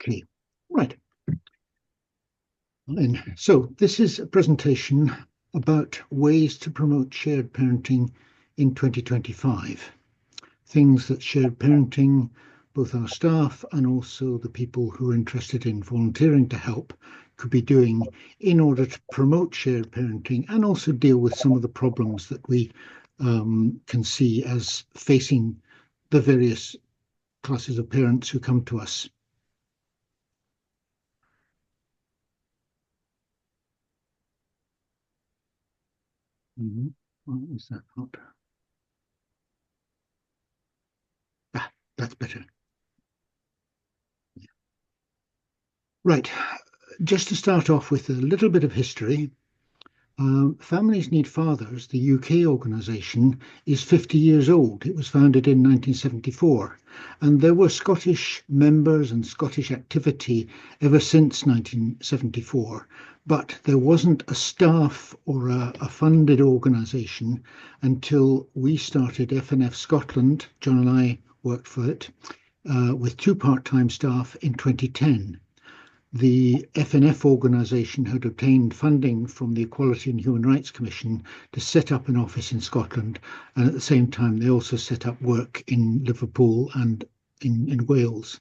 Okay, right. And so this is a presentation about ways to promote shared parenting in 2025. Things that shared parenting, both our staff and also the people who are interested in volunteering to help, could be doing in order to promote shared parenting and also deal with some of the problems that we can see as facing the various classes of parents who come to us. Why is that not? Ah, that's better. Right. Just to start off with a little bit of history, Families Need Fathers, the UK organisation, is 50 years old. It was founded in 1974, and there were Scottish members and Scottish activity ever since 1974, but there wasn't a staff or a funded organisation until we started FNF Scotland. John and I worked for it with two part-time staff in 2010. The FNF organisation had obtained funding from the Equality and Human Rights Commission to set up an office in Scotland, and at the same time they also set up work in Liverpool and in Wales.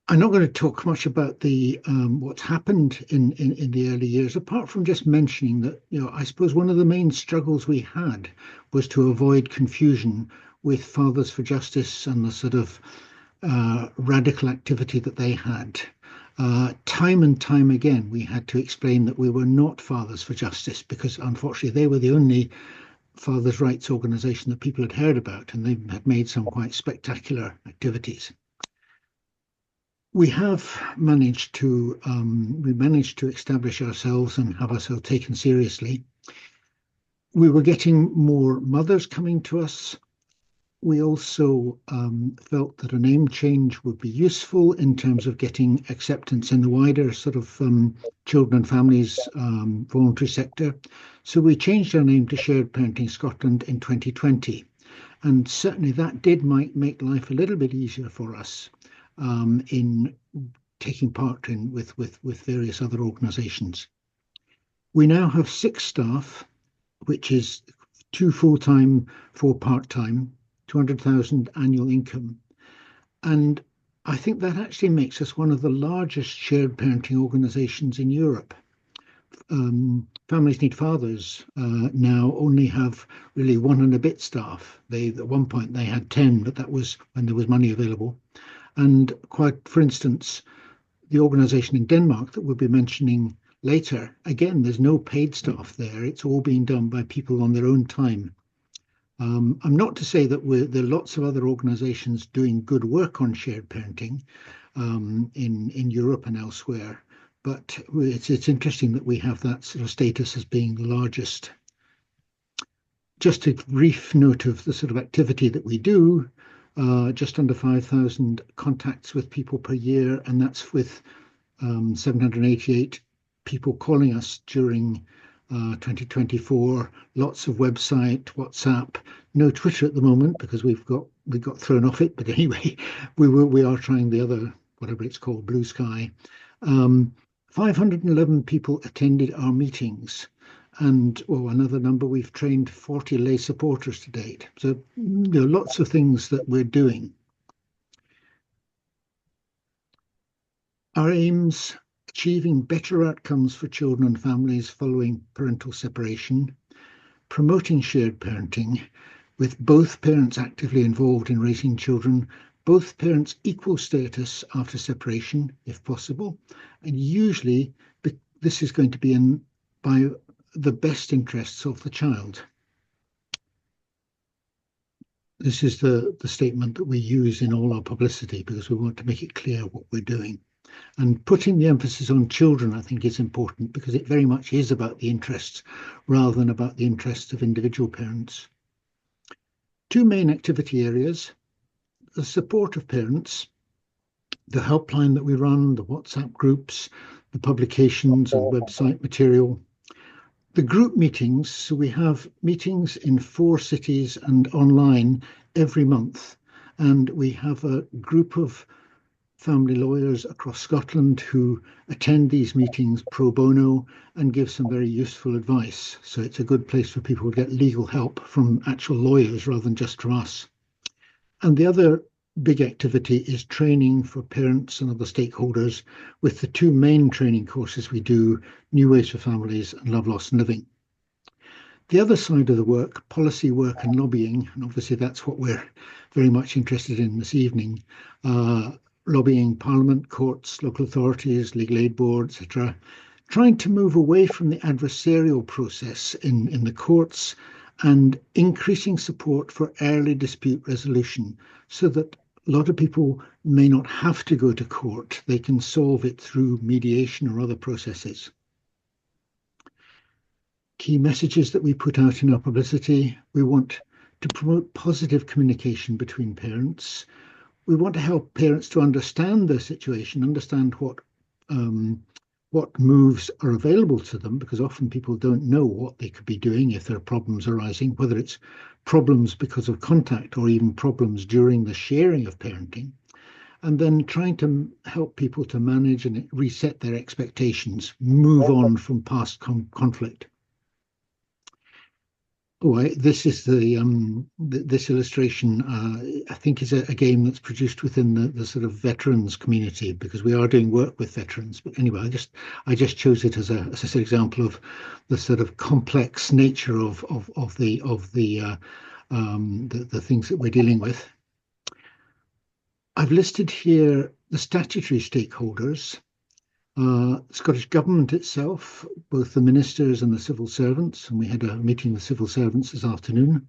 I'm not going to talk much about the what's happened in the early years, apart from just mentioning that, I suppose one of the main struggles we had was to avoid confusion with Fathers for Justice and the sort of radical activity that they had. Time and time again, we had to explain that we were not Fathers for Justice because, unfortunately, they were the only fathers' rights organisation that people had heard about, and they had made some quite spectacular activities. We have managed to establish ourselves and have ourselves taken seriously. We were getting more mothers coming to us. We also felt that a name change would be useful in terms of getting acceptance in the wider sort of children and families voluntary sector. So we changed our name to Shared Parenting Scotland in 2020. And certainly that did make life a little bit easier for us in taking part with various other organisations. We now have 6 staff, which is 2 full-time, 4 part-time, 200,000 annual income. And I think that actually makes us one of the largest shared parenting organisations in Europe. Families Need Fathers now only have really 1 and a bit staff. At one point they had 10, but that was when there was money available. And quite, for instance, the organisation in Denmark that we'll be mentioning later, again, there's no paid staff there. It's all being done by people on their own time. I'm not to say that there are lots of other organisations doing good work on shared parenting in Europe and elsewhere, but it's interesting that we have that sort of status as being the largest. Just a brief note of the sort of activity that we do. Just under 5,000 contacts with people per year, and that's with 788 people calling us during 2024. Lots of website, WhatsApp, no Twitter at the moment because we got thrown off it. But anyway, we are trying the other, whatever it's called, Blue Sky. 511 people attended our meetings. And another number, we've trained 40 lay supporters to date. So there are lots of things that we're doing. Our aims: achieving better outcomes for children and families following parental separation, promoting shared parenting with both parents actively involved in raising children, both parents equal status after separation, if possible, and usually this is going to be by the best interests of the child. This is the statement that we use in all our publicity because we want to make it clear what we're doing. And putting the emphasis on children, I think, is important because it very much is about the interests rather than about the interests of individual parents. 2 main activity areas: the support of parents, the helpline that we run, the WhatsApp groups, the publications and website material. The group meetings, so we have meetings in 4 cities and online every month, and we have a group of family lawyers across Scotland who attend these meetings pro bono and give some very useful advice. So it's a good place for people to get legal help from actual lawyers rather than just from us. And the other big activity is training for parents and other stakeholders with the two main training courses we do, New Ways for Families and Love, Loss and Living. The other side of the work, policy work and lobbying, and obviously that's what we're very much interested in this evening, lobbying Parliament, courts, local authorities, legal aid boards, etc., trying to move away from the adversarial process in the courts and increasing support for early dispute resolution so that a lot of people may not have to go to court. They can solve it through mediation or other processes. Key messages that we put out in our publicity: we want to promote positive communication between parents. We want to help parents to understand their situation, understand what moves are available to them, because often people don't know what they could be doing if there are problems arising, whether it's problems because of contact or even problems during the sharing of parenting. And then trying to help people to manage and reset their expectations, move on from past conflict. This is this illustration. I think is a game that's produced within the sort of veterans community, because we are doing work with veterans. But anyway, I just chose it as an example of the sort of complex nature of the things that we're dealing with. I've listed here the statutory stakeholders. Scottish Government itself, both the ministers and the civil servants, and we had a meeting with civil servants this afternoon.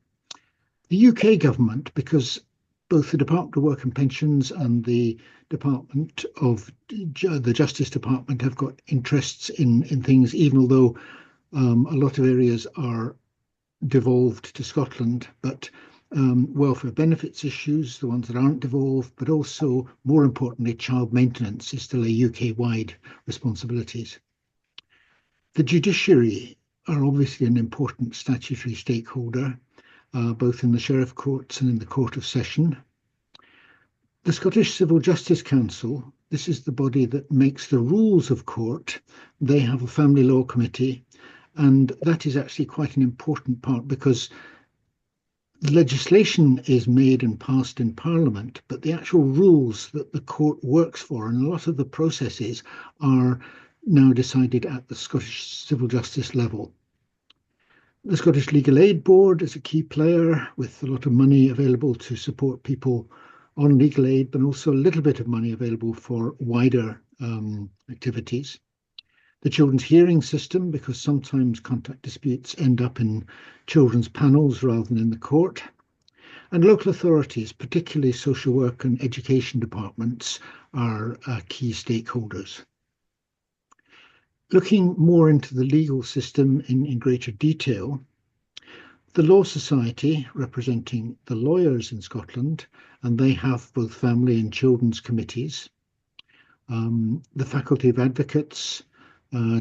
The UK Government, because both the Department of Work and Pensions and the Department of the Justice Department have got interests in things, even although a lot of areas are devolved to Scotland, but welfare benefits issues, the ones that aren't devolved, but also, more importantly, child maintenance is still a UK-wide responsibilities. The judiciary are obviously an important statutory stakeholder, both in the Sheriff Courts and in the Court of Session. The Scottish Civil Justice Council, this is the body that makes the rules of court. They have a family law committee, and that is actually quite an important part, because legislation is made and passed in Parliament, but the actual rules that the court works for and a lot of the processes are now decided at the Scottish civil justice level. The Scottish Legal Aid Board is a key player with a lot of money available to support people on legal aid, but also a little bit of money available for wider activities. The children's hearing system, because sometimes contact disputes end up in children's panels rather than in the court. And local authorities, particularly social work and education departments, are key stakeholders. Looking more into the legal system in greater detail, the Law Society, representing the lawyers in Scotland, and they have both family and children's committees. The Faculty of Advocates,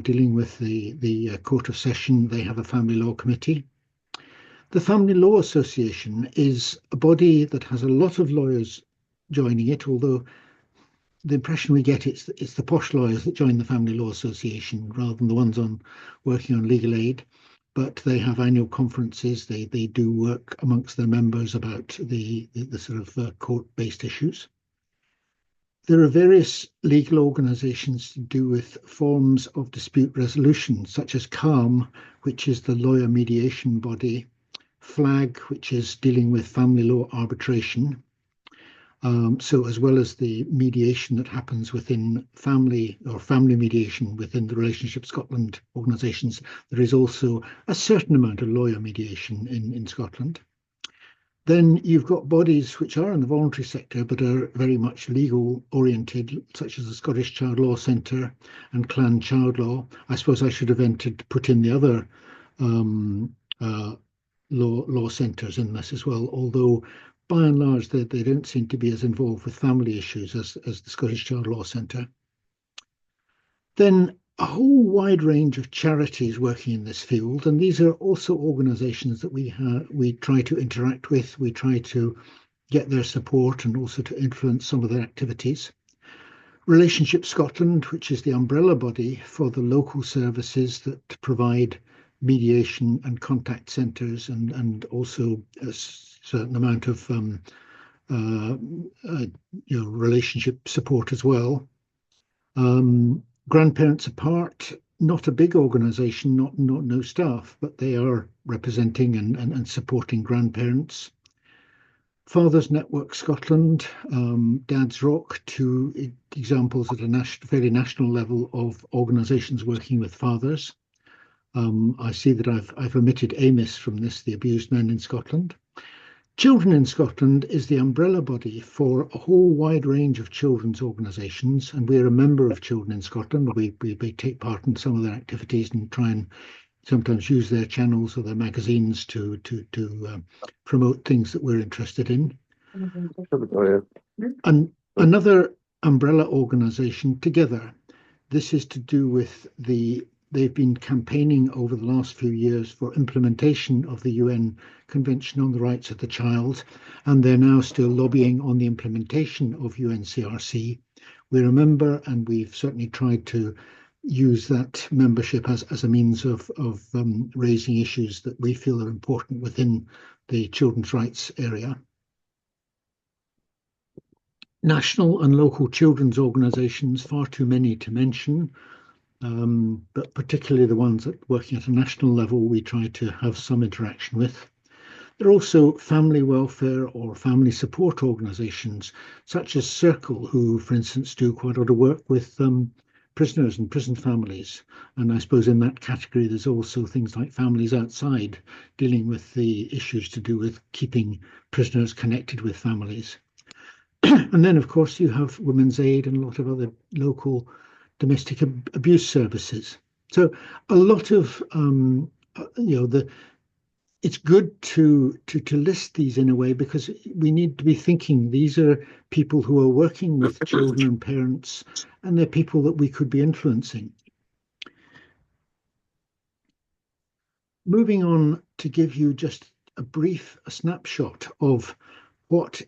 dealing with the Court of Session, they have a family law committee. The Family Law Association is a body that has a lot of lawyers joining it, although the impression we get it's the posh lawyers that join the Family Law Association rather than the ones working on legal aid. But they have annual conferences. They do work amongst their members about the sort of court-based issues. There are various legal organisations to do with forms of dispute resolution, such as CALM, which is the lawyer mediation body, FLAG, which is dealing with family law arbitration. So as well as the mediation that happens within family mediation within the Relationship Scotland organisations, there is also a certain amount of lawyer mediation in Scotland. Then you've got bodies which are in the voluntary sector but are very much legal oriented, such as the Scottish Child Law Centre and Clan Child Law. I suppose I should have put in the other law centres in this as well, although by and large they don't seem to be as involved with family issues as the Scottish Child Law Centre. Then a whole wide range of charities working in this field, and these are also organisations that we try to interact with, we try to get their support and also to influence some of their activities. Relationship Scotland, which is the umbrella body for the local services that provide mediation and contact centres, and also a certain amount of uh, relationship support as well. Grandparents Apart, not a big organisation, not no staff, but they are representing and supporting grandparents. Fathers Network Scotland, Dad's Rock, two examples at a fairly national level of organisations working with fathers. I see that I've omitted AMIS from this, the Abused Men in Scotland. Children in Scotland is the umbrella body for a whole wide range of children's organisations, and we're a member of Children in Scotland. We take part in some of their activities and try and sometimes use their channels or their magazines to promote things that we're interested in. And another umbrella organisation, Together. This is to do with they've been campaigning over the last few years for implementation of the UN Convention on the Rights of the Child, and they're now still lobbying on the implementation of UNCRC. We're a member, and we've certainly tried to use that membership as a means of raising issues that we feel are important within the children's rights area. National and local children's organisations, far too many to mention, but particularly the ones that working at a national level we try to have some interaction with. There are also family welfare or family support organisations, such as Circle, who, for instance, do quite a lot of work with prisoners and prison families. And I suppose in that category, there's also things like Families Outside, dealing with the issues to do with keeping prisoners connected with families. And then, of course, you have Women's Aid and a lot of other local domestic abuse services. So a lot of, it's good to list these in a way, because we need to be thinking these are people who are working with children and parents, and they're people that we could be influencing. Moving on to give you just a snapshot of what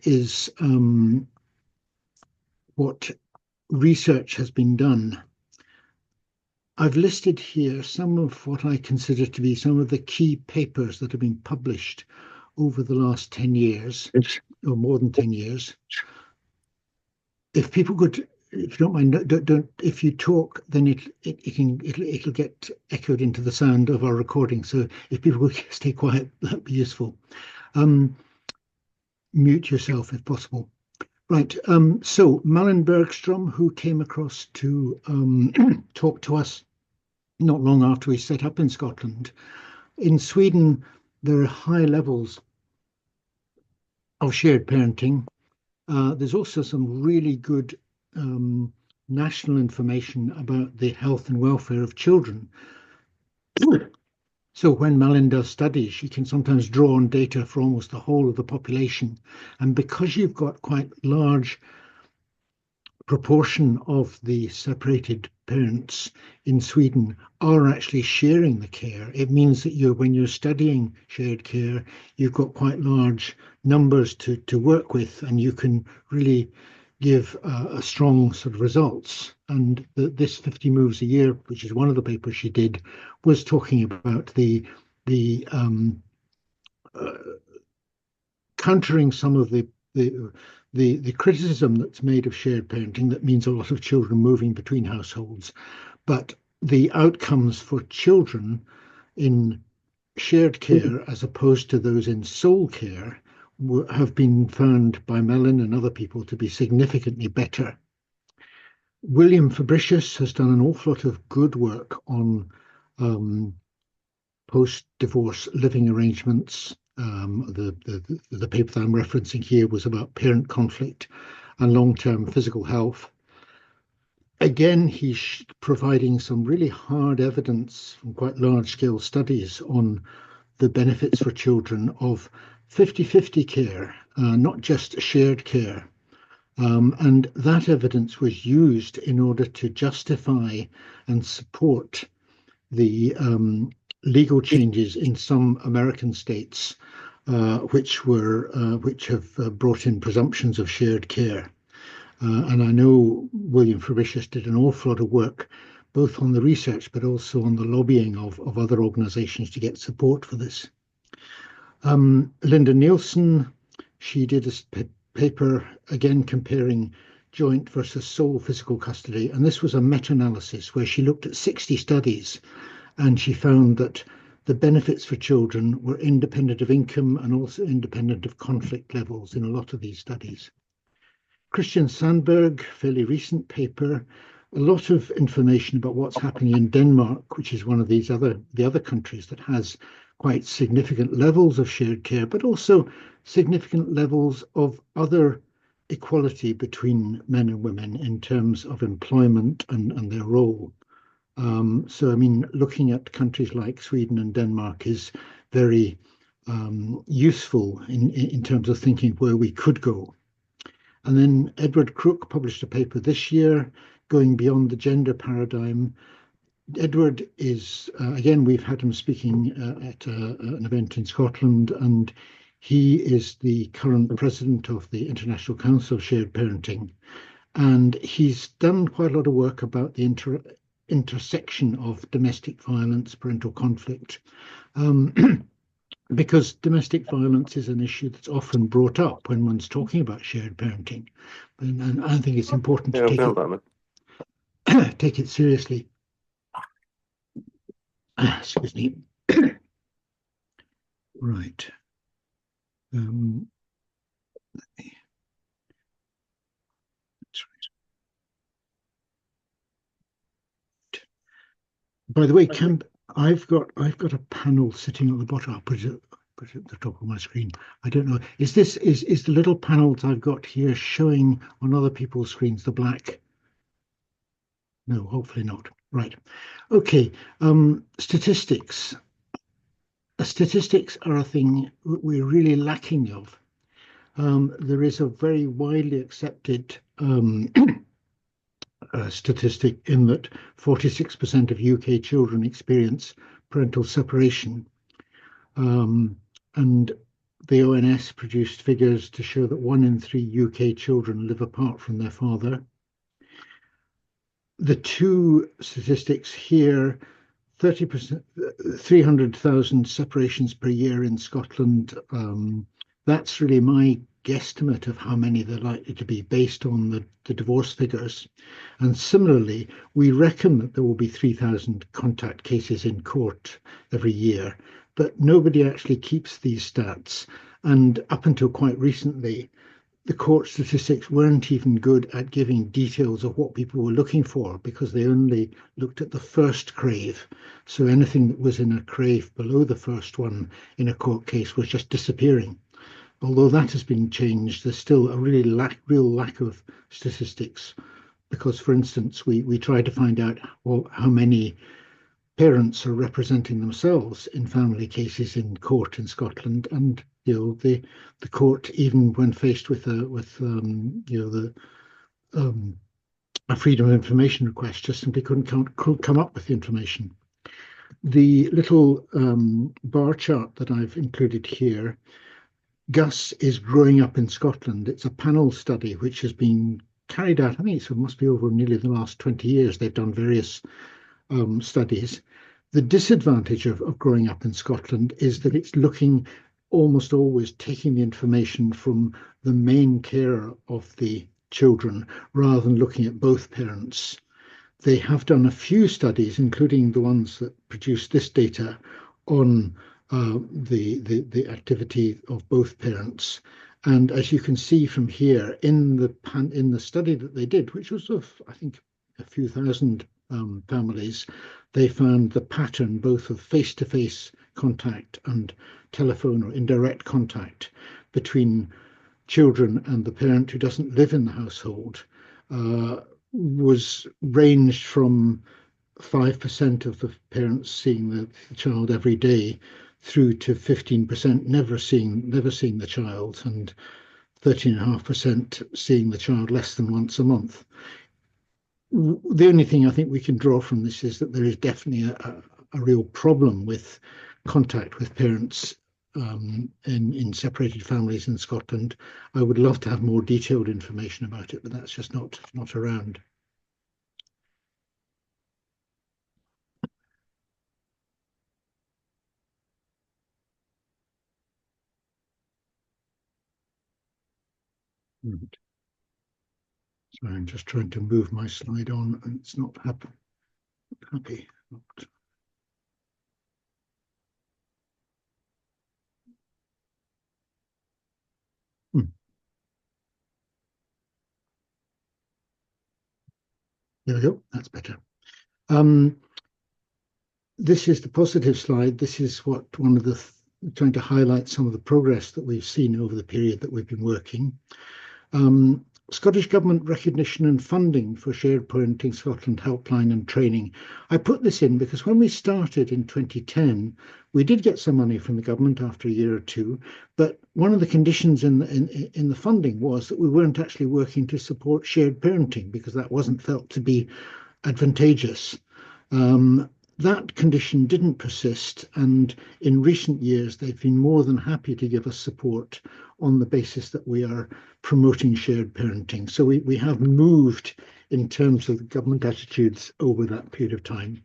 research has been done. I've listed here some of what I consider to be some of the key papers that have been published over the last 10 years, or more than 10 years. If people could, if you don't mind, if you talk, then it'll get echoed into the sound of our recording. So if people would stay quiet, that'd be useful. Mute yourself if possible. Right, so Malin Bergstrom, who came across to talk to us not long after we set up in Scotland. In Sweden, there are high levels of shared parenting. There's also some really good national information about the health and welfare of children. So when Malin does studies, she can sometimes draw on data for almost the whole of the population. And because you've got quite large proportion of the separated parents in Sweden are actually sharing the care, it means that when you're studying shared care, you've got quite large numbers to work with, and you can really give a strong sort of results. And this 50 moves a year, which is one of the papers she did, was talking about the countering some of the criticism that's made of shared parenting, that means a lot of children moving between households, but the outcomes for children in shared care as opposed to those in sole care have been found by Mellon and other people to be significantly better. William Fabricius has done an awful lot of good work on post-divorce living arrangements. The paper that I'm referencing here was about parent conflict and long-term physical health. Again, he's providing some really hard evidence from quite large-scale studies on the benefits for children of 50-50 care, not just shared care. And that evidence was used in order to justify and support the legal changes in some American states, which have brought in presumptions of shared care. And I know William Frobisher did an awful lot of work, both on the research but also on the lobbying of other organizations to get support for this. Linda Nielsen, she did a paper again comparing joint versus sole physical custody. And this was a meta-analysis where she looked at 60 studies and she found that the benefits for children were independent of income and also independent of conflict levels in a lot of these studies. Christian Sandberg, fairly recent paper, a lot of information about what's happening in Denmark, which is one of the other countries that has quite significant levels of shared care, but also significant levels of other equality between men and women in terms of employment and their role. So, I mean, looking at countries like Sweden and Denmark is very useful in terms of thinking where we could go. And then Edward Crook published a paper this year going beyond the gender paradigm. Edward is, again, we've had him speaking at an event in Scotland, and he is the current president of the International Council of Shared Parenting. And he's done quite a lot of work about the intersection of domestic violence, parental conflict. Because domestic violence is an issue that's often brought up when one's talking about shared parenting. And I think it's important to take it seriously. Excuse me. Right. That's right. By the way, I've got a panel sitting at the bottom. I'll put it at the top of my screen. I don't know. Is the little panels I've got here showing on other people's screens the black? No, hopefully not. Right. Okay. Statistics. Statistics are a thing we're really lacking of. There is a very widely accepted statistic in that 46% of UK children experience parental separation. And the ONS produced figures to show that 1 in 3 UK children live apart from their father. The two statistics here, 30%, 300,000 separations per year in Scotland. That's really my guesstimate of how many they're likely to be based on the divorce figures. And similarly, we reckon that there will be 3,000 contact cases in court every year, but nobody actually keeps these stats. And up until quite recently, the court statistics weren't even good at giving details of what people were looking for because they only looked at the first crave. So anything that was in a crave below the first one in a court case was just disappearing. Although that has been changed, there's still a real lack of statistics because, for instance, we try to find out how many parents are representing themselves in family cases in court in Scotland, and the court, even when faced with a freedom of information request, just simply couldn't come up with the information. The little bar chart that I've included here, Gus is growing up in Scotland. It's a panel study which has been carried out, I think it must be over nearly the last 20 years. They've done various studies. The disadvantage of growing up in Scotland is that it's looking almost always taking the information from the main carer of the children rather than looking at both parents. They have done a few studies, including the ones that produced this data, on the activity of both parents. And as you can see from here, in the study that they did, which was of, I think, a few thousand families, they found the pattern both of face-to-face contact and telephone or indirect contact between children and the parent who doesn't live in the household was ranged from 5% of the parents seeing the child every day through to 15% never seeing the child, and 13.5% seeing the child less than once a month. The only thing I think we can draw from this is that there is definitely a real problem with contact with parents in separated families in Scotland. I would love to have more detailed information about it, but that's just not around. Right. So I'm just trying to move my slide on, and it's not happy. Hmm. There we go. That's better. This is the positive slide. This is what one of the trying to highlight some of the progress that we've seen over the period that we've been working. Scottish Government recognition and funding for Shared Parenting Scotland helpline and training. I put this in because when we started in 2010, we did get some money from the government after a year or two, but one of the conditions in the funding was that we weren't actually working to support shared parenting because that wasn't felt to be advantageous. That condition didn't persist, and in recent years they've been more than happy to give us support on the basis that we are promoting shared parenting. So we have moved in terms of the government attitudes over that period of time.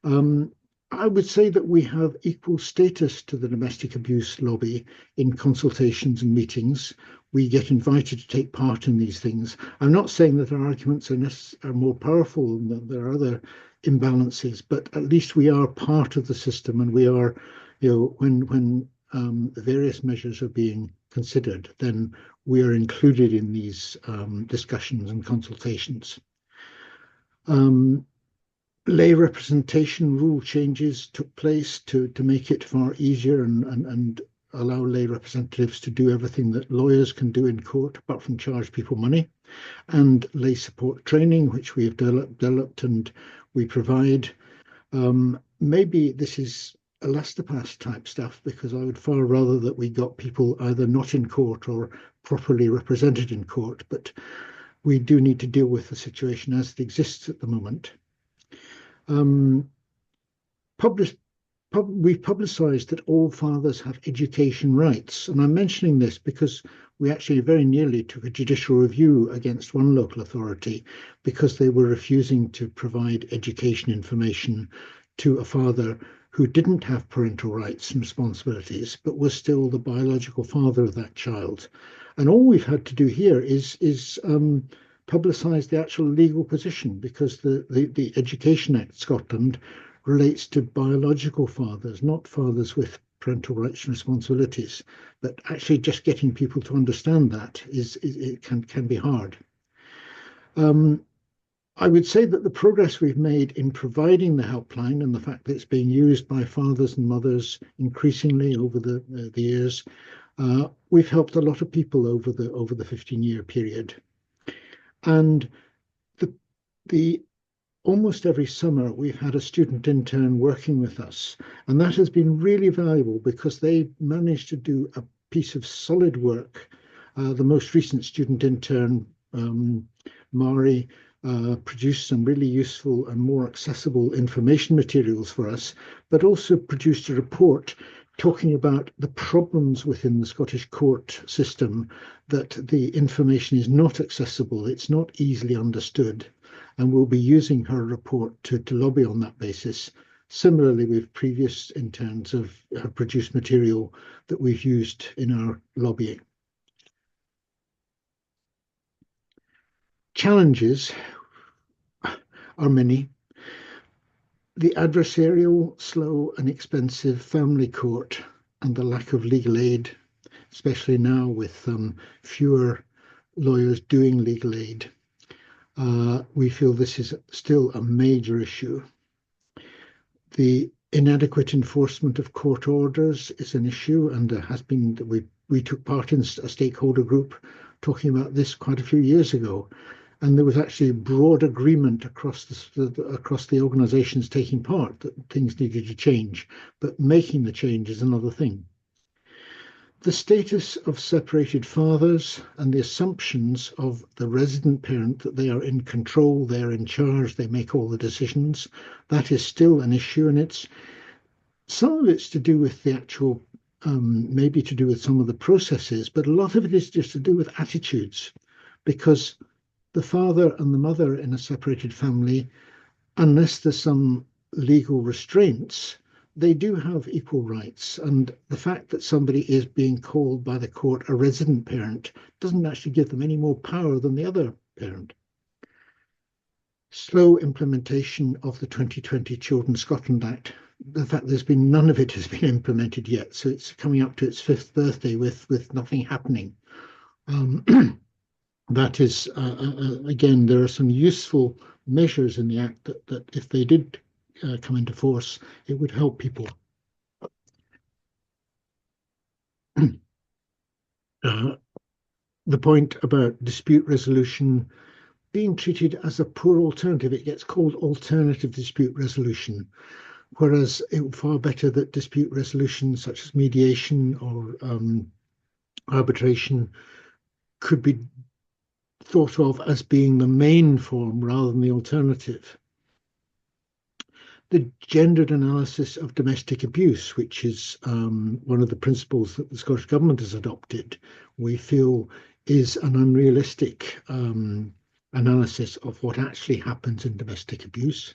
I would say that we have equal status to the domestic abuse lobby in consultations and meetings. We get invited to take part in these things. I'm not saying that our arguments are more powerful and that there are other imbalances, but at least we are part of the system, and we are, when various measures are being considered, then we are included in these discussions and consultations. Lay representation rule changes took place to make it far easier and allow lay representatives to do everything that lawyers can do in court, apart from charge people money, and lay support training, which we have developed and we provide. Maybe this is elastopath type stuff, because I would far rather that we got people either not in court or properly represented in court, but we do need to deal with the situation as it exists at the moment. We've publicised that all fathers have education rights, and I'm mentioning this because we actually very nearly took a judicial review against one local authority because they were refusing to provide education information to a father who didn't have parental rights and responsibilities, but was still the biological father of that child. And all we've had to do here is publicise the actual legal position, because the Education Act Scotland relates to biological fathers, not fathers with parental rights and responsibilities. But actually just getting people to understand that it can be hard. I would say that the progress we've made in providing the helpline and the fact that it's being used by fathers and mothers increasingly over the years, we've helped a lot of people over the 15-year period. And the almost every summer we've had a student intern working with us, and that has been really valuable because they managed to do a piece of solid work. The most recent student intern, Mari, produced some really useful and more accessible information materials for us, but also produced a report talking about the problems within the Scottish court system, that the information is not accessible, it's not easily understood, and we'll be using her report to lobby on that basis. Similarly, with previous interns have produced material that we've used in our lobbying. Challenges are many. The adversarial, slow and expensive family court and the lack of legal aid, especially now with fewer lawyers doing legal aid, we feel this is still a major issue. The inadequate enforcement of court orders is an issue, and there has been, we took part in a stakeholder group talking about this quite a few years ago, and there was actually broad agreement across the organisations taking part that things needed to change, but making the change is another thing. The status of separated fathers and the assumptions of the resident parent that they are in control, they're in charge, they make all the decisions, that is still an issue, and some of it's to do with the actual maybe to do with some of the processes, but a lot of it is just to do with attitudes, because the father and the mother in a separated family, unless there's some legal restraints, they do have equal rights. And the fact that somebody is being called by the court a resident parent doesn't actually give them any more power than the other parent. Slow implementation of the 2020 Children Scotland Act. The fact there's been none of it has been implemented yet, so it's coming up to its 5th birthday with nothing happening. That is, again, there are some useful measures in the Act that if they did come into force, it would help people. The point about dispute resolution being treated as a poor alternative, it gets called alternative dispute resolution, whereas it would far better that dispute resolution, such as mediation or arbitration, could be thought of as being the main form rather than the alternative. The gendered analysis of domestic abuse, which is one of the principles that the Scottish Government has adopted, we feel is an unrealistic analysis of what actually happens in domestic abuse.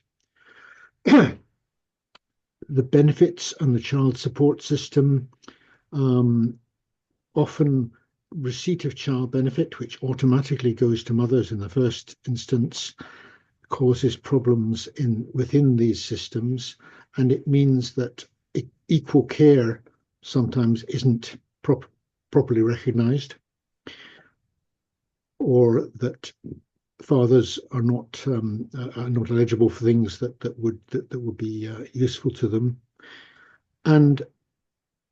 The benefits and the child support system, often receipt of child benefit, which automatically goes to mothers in the first instance, causes problems within these systems, and it means that equal care sometimes isn't properly recognised, or that fathers are not eligible for things that would be useful to them. And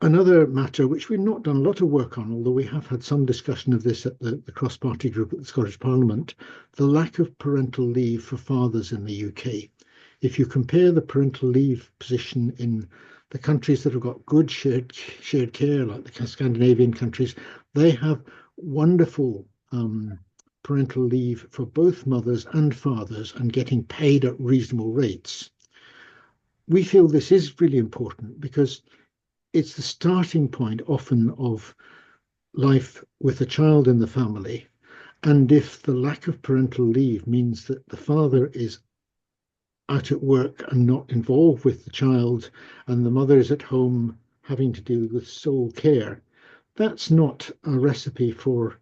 another matter which we've not done a lot of work on, although we have had some discussion of this at the cross-party group at the Scottish Parliament, the lack of parental leave for fathers in the UK. If you compare the parental leave position in the countries that have got good shared care, like the Scandinavian countries, they have wonderful parental leave for both mothers and fathers and getting paid at reasonable rates. We feel this is really important because it's the starting point often of life with a child in the family. And if the lack of parental leave means that the father is out at work and not involved with the child, and the mother is at home having to deal with sole care, that's not a recipe for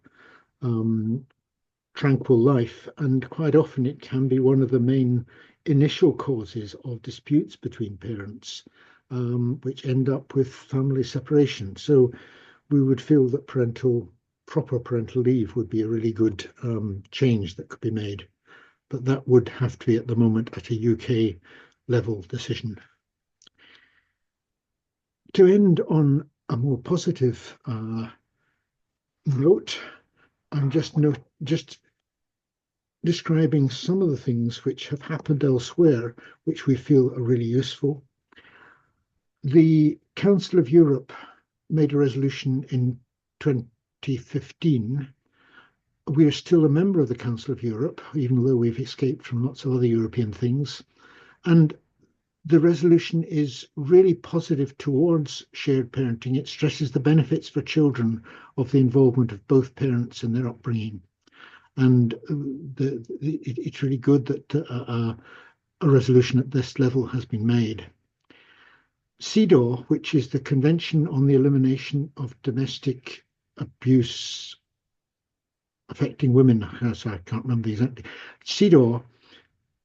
tranquil life. And quite often it can be one of the main initial causes of disputes between parents, which end up with family separation. So we would feel that proper parental leave would be a really good change that could be made. But that would have to be at the moment at a UK level decision. To end on a more positive note, I'm just describing some of the things which have happened elsewhere, which we feel are really useful. The Council of Europe made a resolution in 2015. We are still a member of the Council of Europe, even though we've escaped from lots of other European things. And the resolution is really positive towards shared parenting. It stresses the benefits for children of the involvement of both parents in their upbringing. And it's really good that a resolution at this level has been made. CEDAW, which is the Convention on the Elimination of Domestic Abuse Affecting Women, sorry, I can't remember exactly. CEDAW,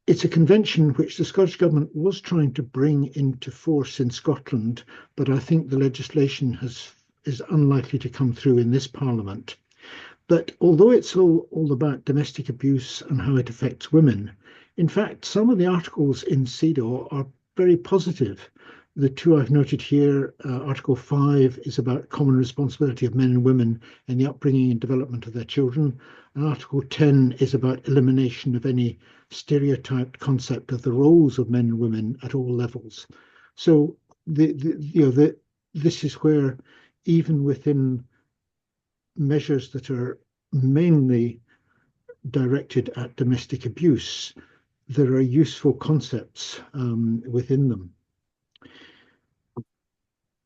it's a convention which the Scottish Government was trying to bring into force in Scotland, but I think the legislation is unlikely to come through in this Parliament. But although it's all about domestic abuse and how it affects women, in fact, some of the articles in CEDAW are very positive. The two I've noted here, Article 5 is about common responsibility of men and women in the upbringing and development of their children. And Article 10 is about elimination of any stereotyped concept of the roles of men and women at all levels. So this is where, even within measures that are mainly directed at domestic abuse, there are useful concepts within them.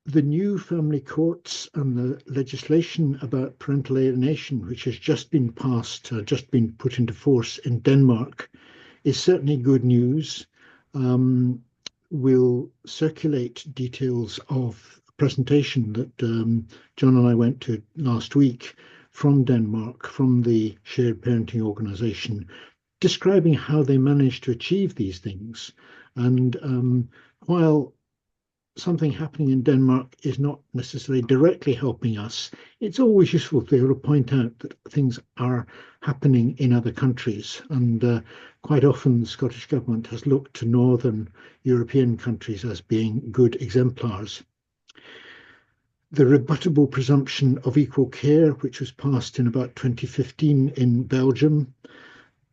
The new family courts and the legislation about parental alienation, which has just been passed, just been put into force in Denmark, is certainly good news. We'll circulate details of a presentation that John and I went to last week from Denmark, from the Shared Parenting Organization, describing how they managed to achieve these things. And while something happening in Denmark is not necessarily directly helping us, it's always useful to be able to point out that things are happening in other countries. And quite often the Scottish Government has looked to Northern European countries as being good exemplars. The rebuttable presumption of equal care, which was passed in about 2015 in Belgium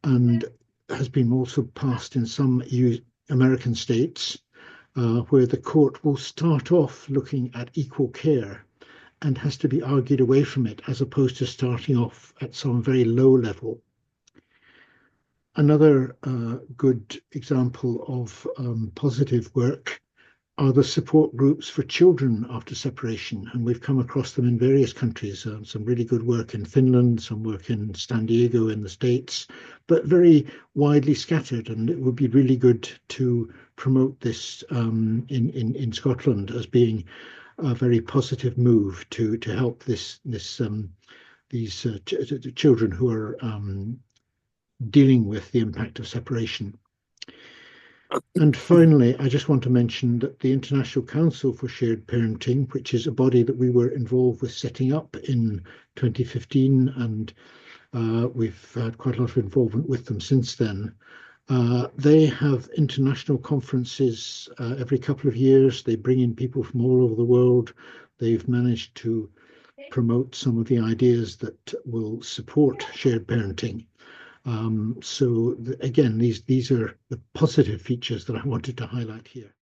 and has been also passed in some American states, where the court will start off looking at equal care and has to be argued away from it, as opposed to starting off at some very low level. Another good example of positive work are the support groups for children after separation. And we've come across them in various countries, some really good work in Finland, some work in San Diego in the States, but very widely scattered. And it would be really good to promote this in Scotland as being a very positive move to help these children who are dealing with the impact of separation. And finally, I just want to mention that the International Council for Shared Parenting, which is a body that we were involved with setting up in 2015, and we've had quite a lot of involvement with them since then. They have international conferences every couple of years. They bring in people from all over the world. They've managed to promote some of the ideas that will support shared parenting. So again, these are the positive features that I wanted to highlight here.